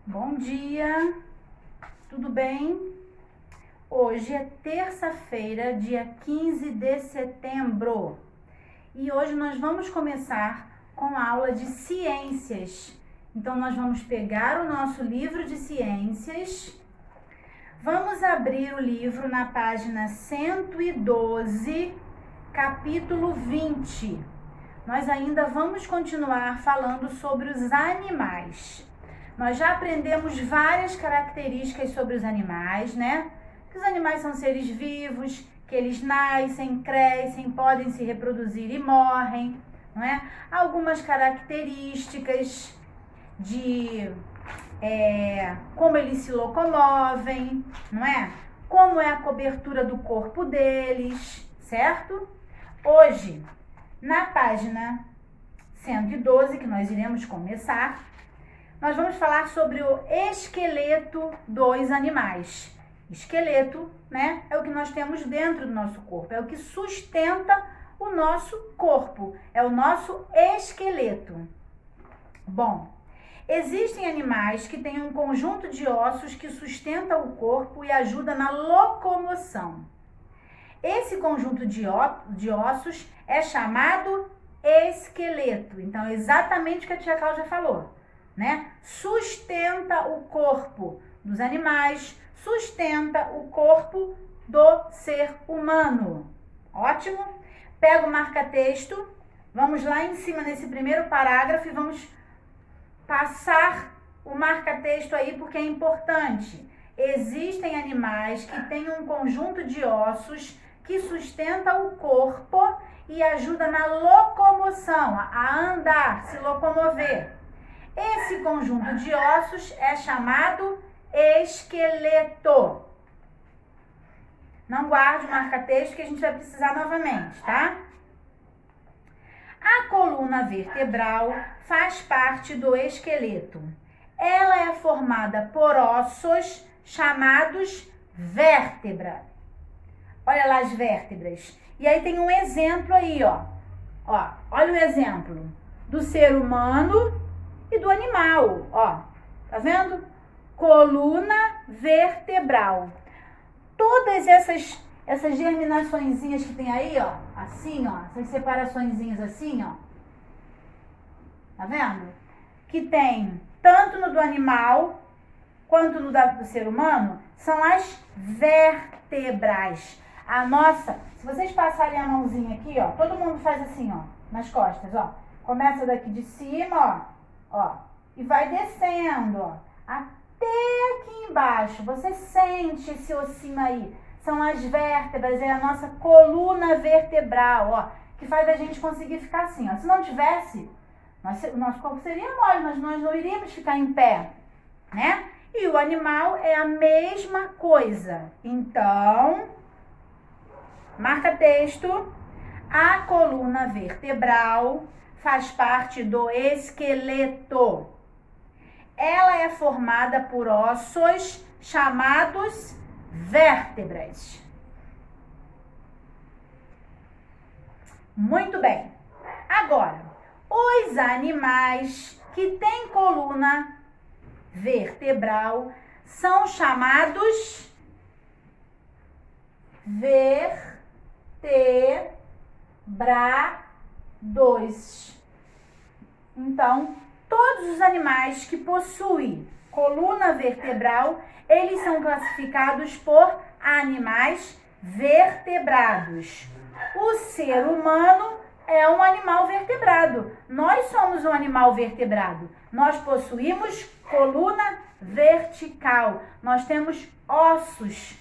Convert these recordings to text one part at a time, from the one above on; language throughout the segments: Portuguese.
Bom dia, tudo bem? Hoje é terça-feira, dia 15 de setembro, e hoje nós vamos começar com a aula de ciências. Então, nós vamos pegar o nosso livro de ciências, vamos abrir o livro na página 112, capítulo 20. Nós ainda vamos continuar falando sobre os animais. Nós já aprendemos várias características sobre os animais, né? Que os animais são seres vivos, que eles nascem, crescem, podem se reproduzir e morrem, não é? Algumas características de como eles se locomovem, não é? Como é a cobertura do corpo deles, certo? Hoje, na página 112, que nós iremos começar, nós vamos falar sobre o esqueleto dos animais. Esqueleto, né, é o que nós temos dentro do nosso corpo, é o que sustenta o nosso corpo, é o nosso esqueleto. Bom, existem animais que têm um conjunto de ossos que sustenta o corpo e ajuda na locomoção. Esse conjunto de ossos é chamado esqueleto. Então, é exatamente o que a tia Cláudia falou, né? Sustenta o corpo dos animais, sustenta o corpo do ser humano. Ótimo? Pega o marca-texto, vamos lá em cima nesse primeiro parágrafo e vamos passar o marca-texto aí porque é importante. Existem animais que têm um conjunto de ossos que sustenta o corpo e ajuda na locomoção, a andar, se locomover. Esse conjunto de ossos é chamado esqueleto. Não guarde o marca-texto que a gente vai precisar novamente, tá? A coluna vertebral faz parte do esqueleto. Ela é formada por ossos chamados vértebra. Olha lá as vértebras. E aí tem um exemplo aí, ó. Olha o exemplo do ser humano e do animal, ó. Tá vendo? Coluna vertebral. Todas essas germinaçõezinhas que tem aí, ó, assim, ó, essas separaçõezinhas assim, ó. Tá vendo? Que tem tanto no do animal quanto no do ser humano, são as vértebras. A nossa, se vocês passarem a mãozinha aqui, ó, todo mundo faz assim, ó, nas costas, ó. Começa daqui de cima, ó, e vai descendo, ó, até aqui embaixo. Você sente esse ossinho aí. São as vértebras, é a nossa coluna vertebral, ó, que faz a gente conseguir ficar assim, ó. Se não tivesse, o nosso corpo seria mole, nós não iríamos ficar em pé, né? E o animal é a mesma coisa. Então, marca texto. A coluna vertebral faz parte do esqueleto. Ela é formada por ossos chamados vértebras. Muito bem. Agora, os animais que têm coluna vertebral são chamados vertebrados. Então, todos os animais que possuem coluna vertebral, eles são classificados por animais vertebrados. O ser humano é um animal vertebrado. Nós somos um animal vertebrado. Nós possuímos coluna vertical. Nós temos ossos,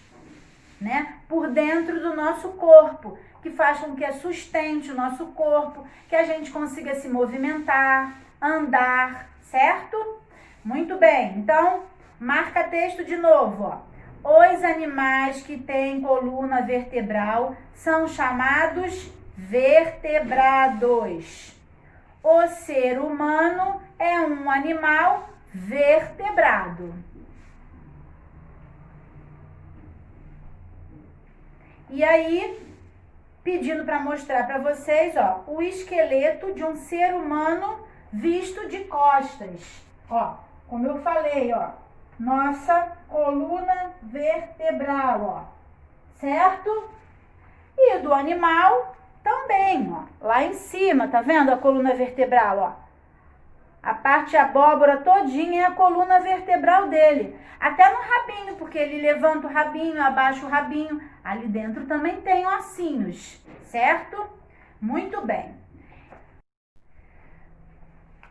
né, por dentro do nosso corpo, que faz com que sustente o nosso corpo, que a gente consiga se movimentar, andar, certo? Muito bem. Então, marca texto de novo, ó. Os animais que têm coluna vertebral são chamados vertebrados. O ser humano é um animal vertebrado. E aí, pedindo para mostrar para vocês, ó, o esqueleto de um ser humano visto de costas. Ó, como eu falei, ó, nossa coluna vertebral, ó, certo? E do animal também, ó, lá em cima, tá vendo a coluna vertebral, ó? A parte abóbora todinha é a coluna vertebral dele. Até no rabinho, porque ele levanta o rabinho, abaixa o rabinho. Ali dentro também tem ossinhos, certo? Muito bem.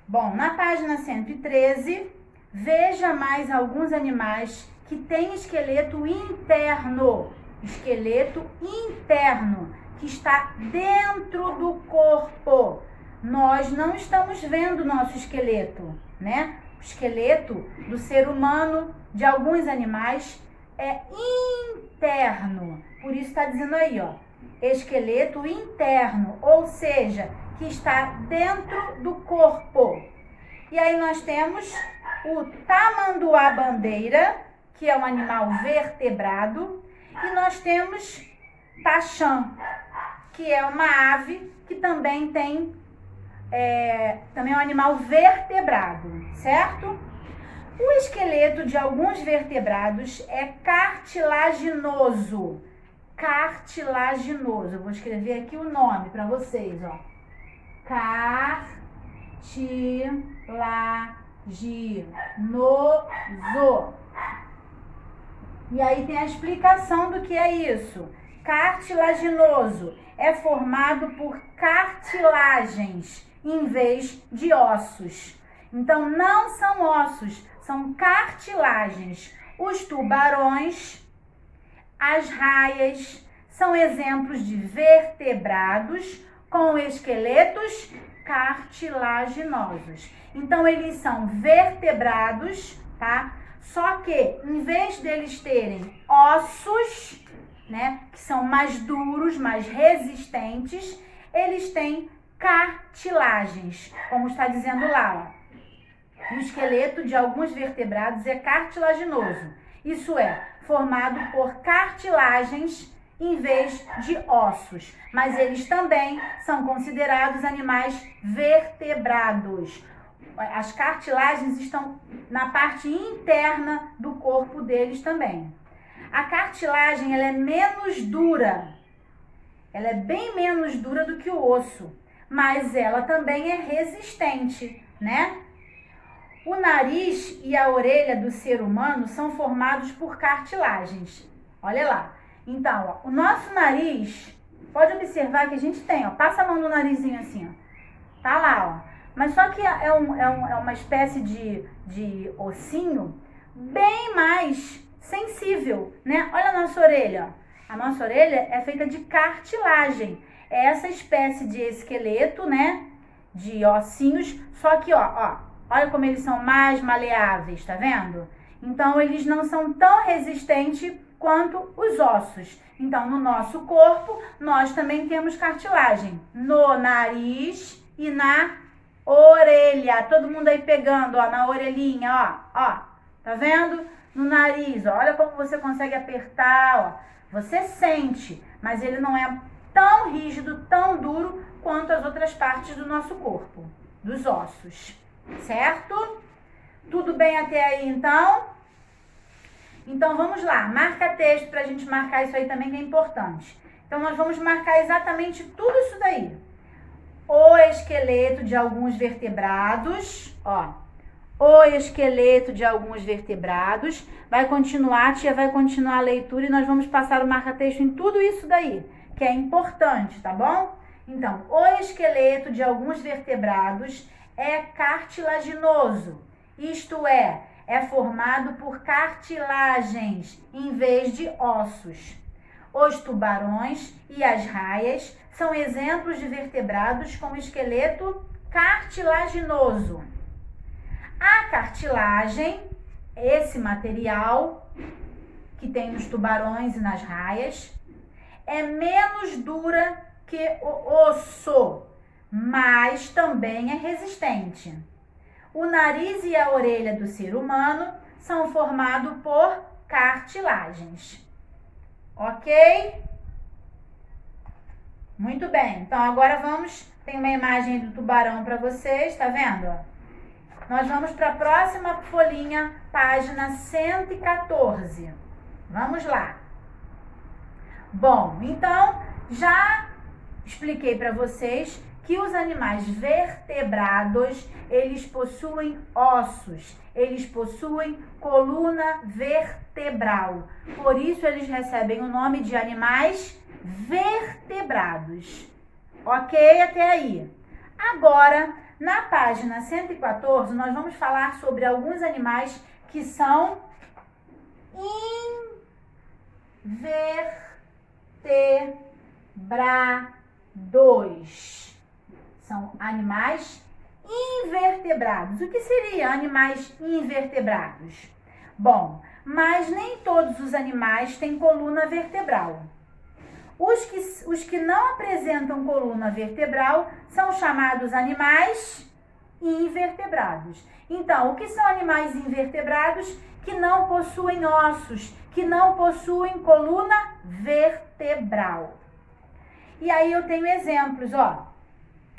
Bom, na página 113, veja mais alguns animais que têm esqueleto interno. Esqueleto interno, que está dentro do corpo. Nós não estamos vendo o nosso esqueleto, né? O esqueleto do ser humano, de alguns animais, é interno. Por isso está dizendo aí, ó, esqueleto interno, ou seja, que está dentro do corpo. E aí nós temos o tamanduá-bandeira, que é um animal vertebrado, e nós temos taxã, que é uma ave que também tem também é um animal vertebrado, certo? O esqueleto de alguns vertebrados é cartilaginoso. Cartilaginoso. Eu vou escrever aqui o nome para vocês, ó. Cartilaginoso. E aí tem a explicação do que é isso. Cartilaginoso é formado por cartilagens em vez de ossos. Então, não são ossos, são cartilagens. Os tubarões, as raias, são exemplos de vertebrados com esqueletos cartilaginosos. Então, eles são vertebrados, tá? Só que, em vez deles terem ossos, né, que são mais duros, mais resistentes, eles têm cartilagens, como está dizendo lá, ó. O esqueleto de alguns vertebrados é cartilaginoso. Isso é, formado por cartilagens em vez de ossos. Mas eles também são considerados animais vertebrados. As cartilagens estão na parte interna do corpo deles também. A cartilagem, ela é menos dura. Ela é bem menos dura do que o osso. Mas ela também é resistente, né? O nariz e a orelha do ser humano são formados por cartilagens. Olha lá. Então, ó, o nosso nariz, pode observar que a gente tem, ó, passa a mão no narizinho assim, ó. Tá lá, ó. Mas só que é uma espécie de ossinho bem mais sensível, né? Olha a nossa orelha, ó. A nossa orelha é feita de cartilagem. É essa espécie de esqueleto, né? De ossinhos, só que, ó, olha como eles são mais maleáveis, tá vendo? Então, eles não são tão resistentes quanto os ossos. Então, no nosso corpo, nós também temos cartilagem. No nariz e na orelha. Todo mundo aí pegando, ó, na orelhinha, ó. Tá vendo? No nariz, ó. Olha como você consegue apertar, ó. Você sente, mas ele não é tão rígido, tão duro quanto as outras partes do nosso corpo, dos ossos, certo? Tudo bem até aí, então? Então, vamos lá, marca texto pra gente marcar isso aí também, que é importante. Então, nós vamos marcar exatamente tudo isso daí. O esqueleto de alguns vertebrados, ó. O esqueleto de alguns vertebrados. Vai continuar, a tia vai continuar a leitura e nós vamos passar o marca-texto em tudo isso daí, que é importante, tá bom? Então, o esqueleto de alguns vertebrados é cartilaginoso, isto é formado por cartilagens em vez de ossos. Os tubarões e as raias são exemplos de vertebrados com esqueleto cartilaginoso. A cartilagem, esse material que tem nos tubarões e nas raias, é menos dura que o osso, mas também é resistente. O nariz e a orelha do ser humano são formados por cartilagens. Ok? Muito bem. Então, agora tem uma imagem do tubarão para vocês, tá vendo? Nós vamos para a próxima folhinha, página 114. Vamos lá. Bom, então, já expliquei para vocês que os animais vertebrados, eles possuem ossos, eles possuem coluna vertebral. Por isso, eles recebem o nome de animais vertebrados. Ok? Até aí. Agora, na página 114, nós vamos falar sobre alguns animais que são invertebrados. São animais invertebrados. O que seria animais invertebrados? Bom, mas nem todos os animais têm coluna vertebral. Os que não apresentam coluna vertebral são chamados animais invertebrados. Então, o que são animais invertebrados? Que não possuem ossos, que não possuem coluna vertebral. E aí eu tenho exemplos, ó.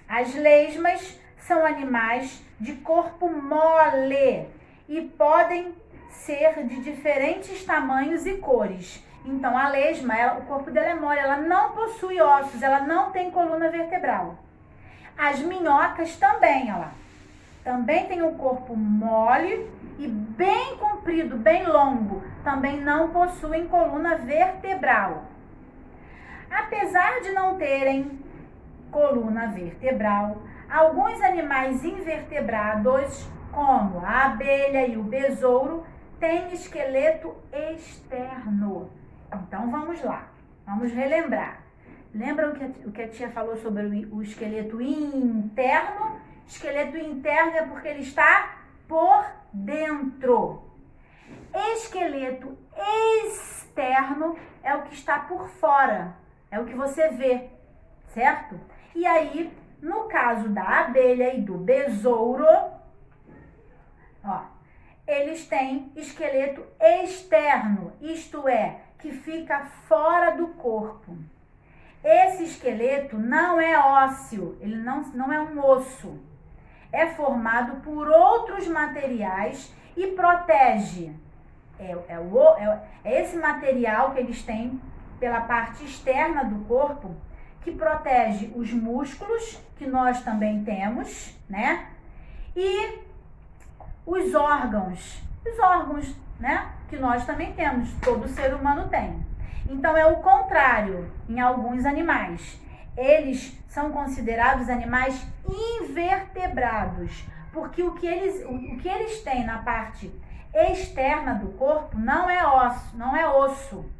As lesmas são animais de corpo mole e podem ser de diferentes tamanhos e cores. Então, a lesma, o corpo dela é mole, ela não possui ossos, ela não tem coluna vertebral. As minhocas também, ó lá, também tem um corpo mole e bem comprido, bem longo, também não possuem coluna vertebral. Apesar de não terem coluna vertebral, alguns animais invertebrados, como a abelha e o besouro, têm esqueleto externo. Então, vamos lá, vamos relembrar. Lembram o que a tia falou sobre o esqueleto interno? Esqueleto interno é porque ele está por dentro. Esqueleto externo é o que está por fora, é o que você vê, certo? E aí, no caso da abelha e do besouro, ó, eles têm esqueleto externo, isto é, que fica fora do corpo. Esse esqueleto não é ósseo, ele não é um osso. É formado por outros materiais e protege. É esse material que eles têm pela parte externa do corpo que protege os músculos, que nós também temos, né? E os órgãos, né? Que nós também temos, todo ser humano tem. Então, é o contrário em alguns animais. Eles são considerados animais invertebrados, porque o que eles têm na parte externa do corpo não é osso,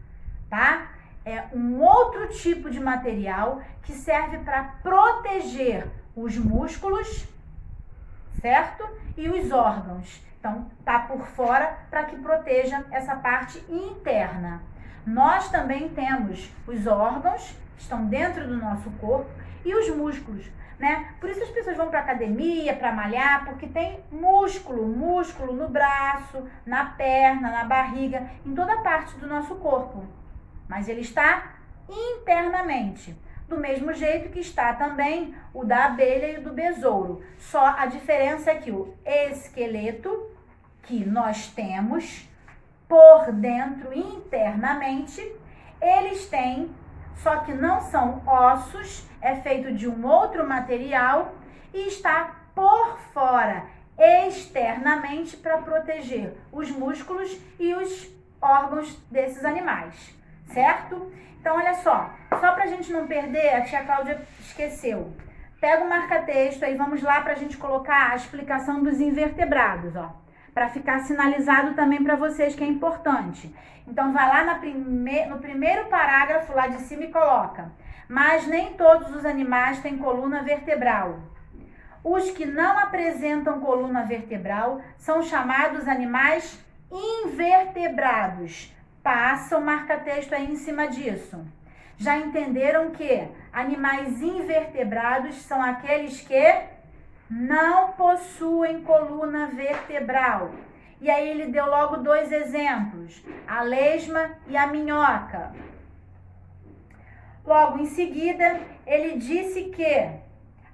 tá? É um outro tipo de material que serve para proteger os músculos, certo? E os órgãos. Então, tá por fora para que proteja essa parte interna. Nós também temos os órgãos, que estão dentro do nosso corpo, e os músculos, né? Por isso as pessoas vão para academia, para malhar, porque tem músculo no braço, na perna, na barriga, em toda parte do nosso corpo. Mas ele está internamente, do mesmo jeito que está também o da abelha e o do besouro. Só a diferença é que o esqueleto que nós temos por dentro, internamente, eles têm, só que não são ossos, é feito de um outro material e está por fora, externamente, para proteger os músculos e os órgãos desses animais, certo? Então, olha só pra gente não perder, a tia Cláudia esqueceu. Pega o marca-texto aí, vamos lá pra gente colocar a explicação dos invertebrados, ó. Para ficar sinalizado também para vocês que é importante. Então, vai lá no primeiro parágrafo lá de cima e coloca: mas nem todos os animais têm coluna vertebral. Os que não apresentam coluna vertebral são chamados animais invertebrados. Passa o marca-texto aí em cima disso. Já entenderam que animais invertebrados são aqueles que não possuem coluna vertebral. E aí ele deu logo dois exemplos, a lesma e a minhoca. Logo em seguida, ele disse que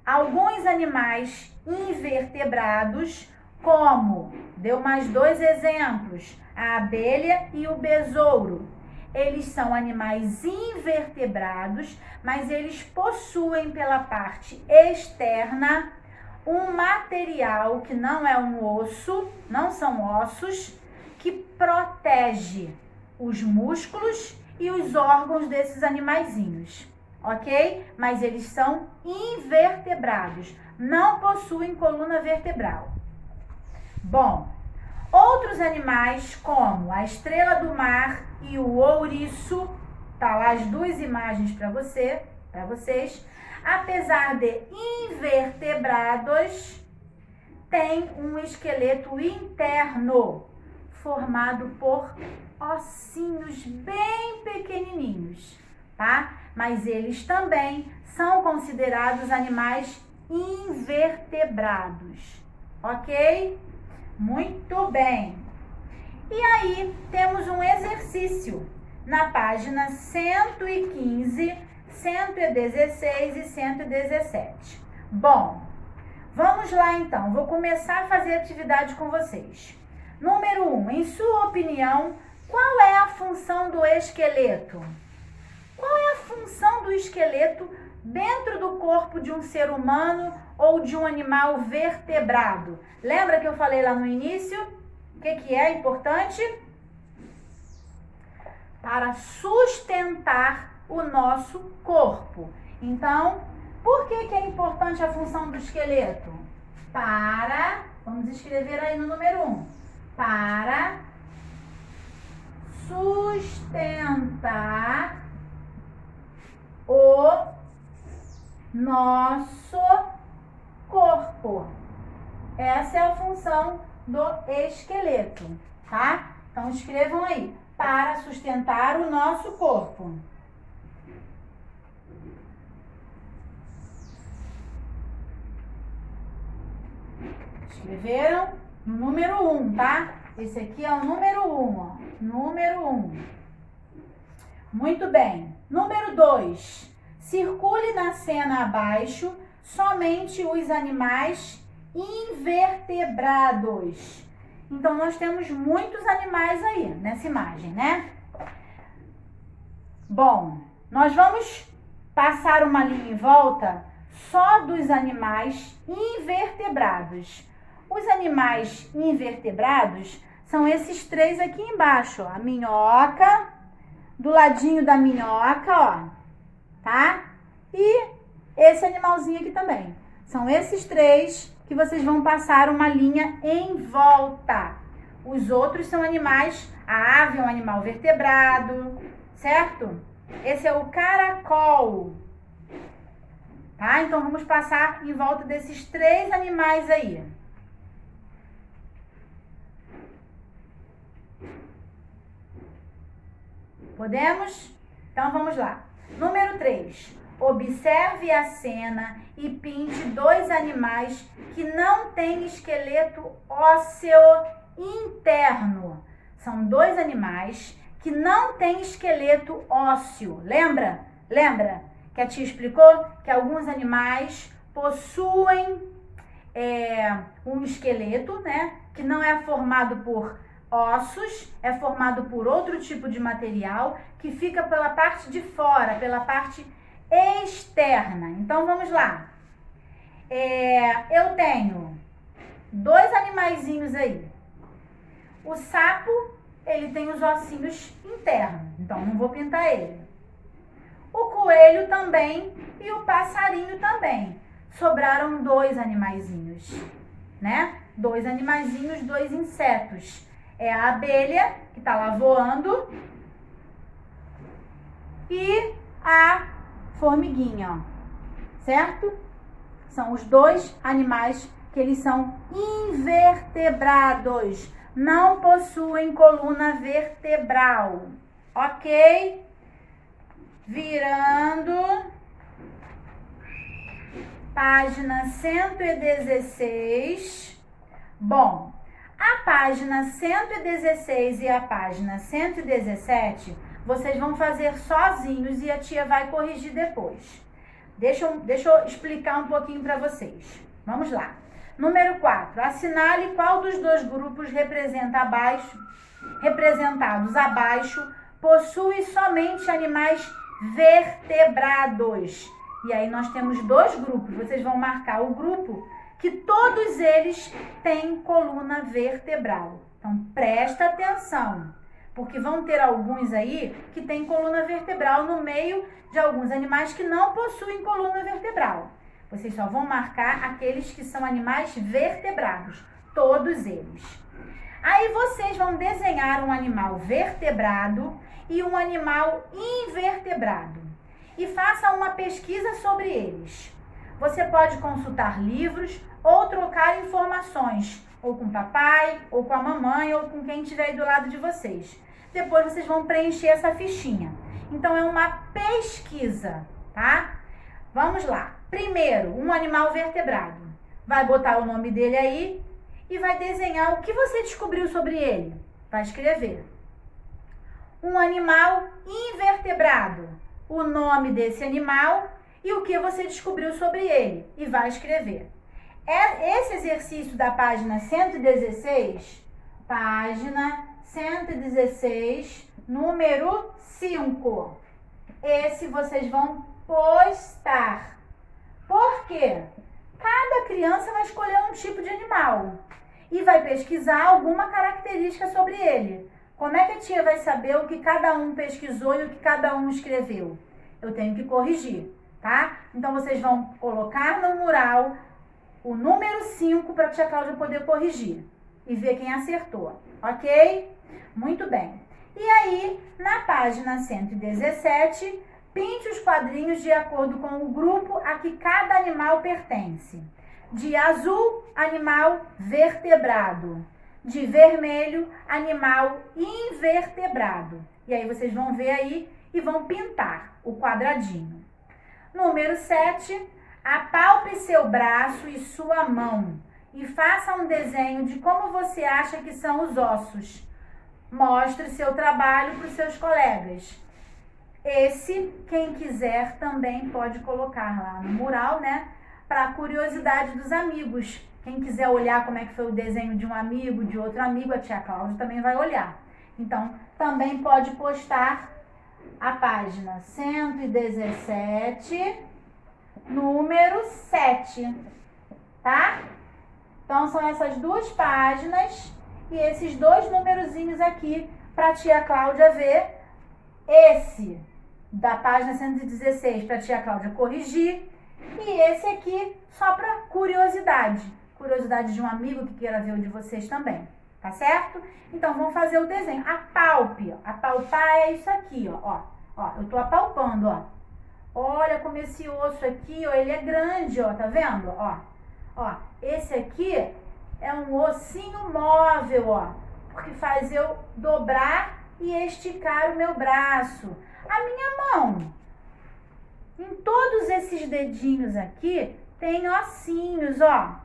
alguns animais invertebrados como? Deu mais 2 exemplos, a abelha e o besouro. Eles são animais invertebrados, mas eles possuem pela parte externa um material que não é um osso, não são ossos, que protege os músculos e os órgãos desses animaizinhos, ok? Mas eles são invertebrados, não possuem coluna vertebral. Bom, outros animais como a estrela do mar e o ouriço, tá lá as 2 imagens para vocês, apesar de invertebrados, têm um esqueleto interno formado por ossinhos bem pequenininhos, tá? Mas eles também são considerados animais invertebrados, ok? Muito bem. E aí, temos um exercício na página 115, 116 e 117. Bom, vamos lá então. Vou começar a fazer atividade com vocês. Número 1. Em sua opinião, qual é a função do esqueleto? Qual é a função do esqueleto dentro do corpo de um ser humano ou de um animal vertebrado? Lembra que eu falei lá no início? O que é importante? Para sustentar o nosso corpo. Então, por que é importante a função do esqueleto? Vamos escrever aí no número 1. Para sustentar o nosso corpo. Essa é a função do esqueleto, tá? Então escrevam aí, para sustentar o nosso corpo. Escreveram? No número 1, tá? Esse aqui é o número 1, ó. Número 1. Muito bem. Número 2. Circule na cena abaixo somente os animais invertebrados. Então, nós temos muitos animais aí nessa imagem, né? Bom, nós vamos passar uma linha em volta só dos animais invertebrados. Os animais invertebrados são esses 3 aqui embaixo, ó. A minhoca, do ladinho da minhoca, ó, tá? E esse animalzinho aqui também. São esses 3 que vocês vão passar uma linha em volta. Os outros são animais, a ave é um animal vertebrado, certo? Esse é o caracol, tá? Então, vamos passar em volta desses 3 animais aí. Podemos? Então, vamos lá. Número 3. Observe a cena e pinte 2 animais que não têm esqueleto ósseo interno. São 2 animais que não têm esqueleto ósseo. Lembra? Lembra que a tia explicou que alguns animais possuem um esqueleto, né? Que não é formado por ossos, é formado por outro tipo de material que fica pela parte de fora, pela parte externa. Então, vamos lá. Eu tenho 2 animaizinhos aí. O sapo, ele tem os ossinhos internos, então não vou pintar ele. O coelho também e o passarinho também. Sobraram 2 animaizinhos, né? 2 animaizinhos, 2 insetos. É a abelha, que tá lá voando, e a formiguinha, ó, certo? São os 2 animais que eles são invertebrados, não possuem coluna vertebral, ok? Virando, página 116. Bom, a página 116 e a página 117, vocês vão fazer sozinhos e a tia vai corrigir depois. Deixa eu explicar um pouquinho para vocês. Vamos lá. Número 4. Assinale qual dos dois grupos representados abaixo possui somente animais vertebrados. E aí nós temos dois grupos. Vocês vão marcar o grupo que todos eles têm coluna vertebral. Então, presta atenção, porque vão ter alguns aí que têm coluna vertebral no meio de alguns animais que não possuem coluna vertebral. Vocês só vão marcar aqueles que são animais vertebrados, todos eles. Aí vocês vão desenhar um animal vertebrado e um animal invertebrado. E faça uma pesquisa sobre eles. Você pode consultar livros ou trocar informações, ou com o papai, ou com a mamãe, ou com quem estiver aí do lado de vocês. Depois vocês vão preencher essa fichinha. Então é uma pesquisa, tá? Vamos lá. Primeiro, um animal vertebrado. Vai botar o nome dele aí e vai desenhar o que você descobriu sobre ele. Vai escrever. Um animal invertebrado. O nome desse animal e o que você descobriu sobre ele. E vai escrever. Esse exercício da página 116, número 5. Esse vocês vão postar. Por quê? Cada criança vai escolher um tipo de animal e vai pesquisar alguma característica sobre ele. Como é que a tia vai saber o que cada um pesquisou e o que cada um escreveu? Eu tenho que corrigir, tá? Então, vocês vão colocar no mural o número 5 para a tia Cláudia poder corrigir e ver quem acertou, ok? Muito bem. E aí, na página 117, pinte os quadrinhos de acordo com o grupo a que cada animal pertence. De azul, animal vertebrado. De vermelho, animal invertebrado. E aí vocês vão ver aí e vão pintar o quadradinho. Número 7, apalpe seu braço e sua mão e faça um desenho de como você acha que são os ossos. Mostre seu trabalho para os seus colegas. Esse, quem quiser, também pode colocar lá no mural, né? Para curiosidade dos amigos. Quem quiser olhar como é que foi o desenho de um amigo, de outro amigo, a tia Cláudia também vai olhar. Então, também pode postar a página 117, número 7, tá? Então, são essas duas páginas e esses dois numerozinhos aqui para a tia Cláudia ver. Esse da página 116 para a tia Cláudia corrigir e esse aqui só para curiosidade. Curiosidade de um amigo que queira ver o de vocês também, tá certo? Então, vamos fazer o desenho. Apalpe, ó. Apalpar é isso aqui, ó. Ó, eu tô apalpando, ó. Olha como esse osso aqui, ó, ele é grande, ó, tá vendo? Ó, esse aqui é um ossinho móvel, ó, porque faz eu dobrar e esticar o meu braço. A minha mão, em todos esses dedinhos aqui, tem ossinhos, ó.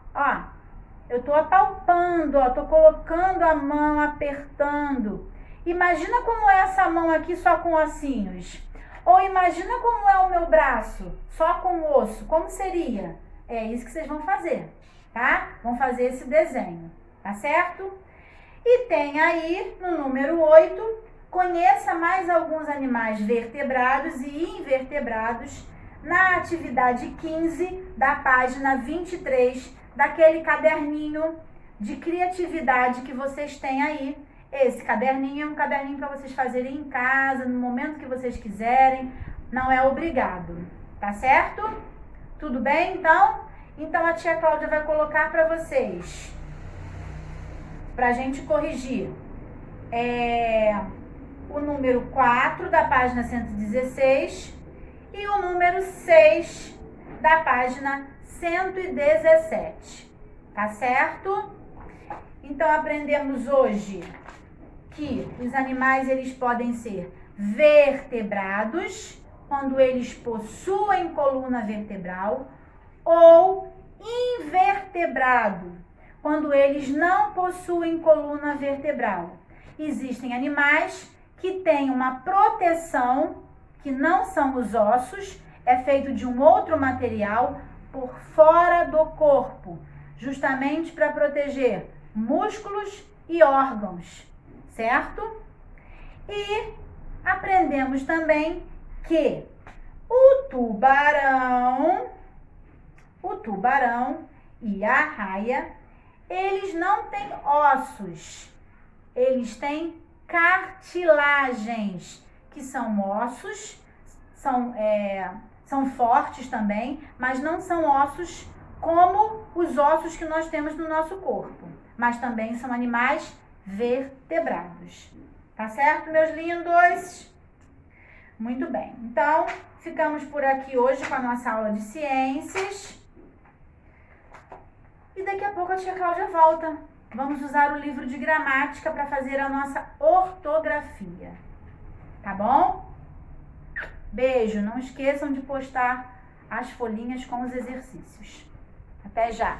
Eu tô apalpando, ó, tô colocando a mão, apertando. Imagina como é essa mão aqui só com ossinhos. Ou imagina como é o meu braço, só com osso. Como seria? É isso que vocês vão fazer, tá? Vão fazer esse desenho, tá certo? E tem aí, no número 8, conheça mais alguns animais vertebrados e invertebrados na atividade 15 da página 23 daquele caderninho de criatividade que vocês têm aí. Esse caderninho é um caderninho para vocês fazerem em casa, no momento que vocês quiserem, não é obrigado, tá certo? Tudo bem, então? Então, a tia Cláudia vai colocar para vocês, pra gente corrigir, o número 4 da página 116 e o número 6 da página 117, tá certo? Então, aprendemos hoje que os animais eles podem ser vertebrados, quando eles possuem coluna vertebral, ou invertebrado, quando eles não possuem coluna vertebral. Existem animais que têm uma proteção, que não são os ossos, é feito de um outro material por fora do corpo. justamente para proteger músculos e órgãos, certo? E aprendemos também que o tubarão e a arraia, eles não têm ossos, eles têm cartilagens, que são ossos, são fortes também, mas não são ossos como os ossos que nós temos no nosso corpo, mas também são animais vertebrados. Tá certo, meus lindos? Muito bem. Então, ficamos por aqui hoje com a nossa aula de ciências. E daqui a pouco a tia Cláudia volta. Vamos usar o livro de gramática para fazer a nossa ortografia. Tá bom? Beijo. Não esqueçam de postar as folhinhas com os exercícios. Até já!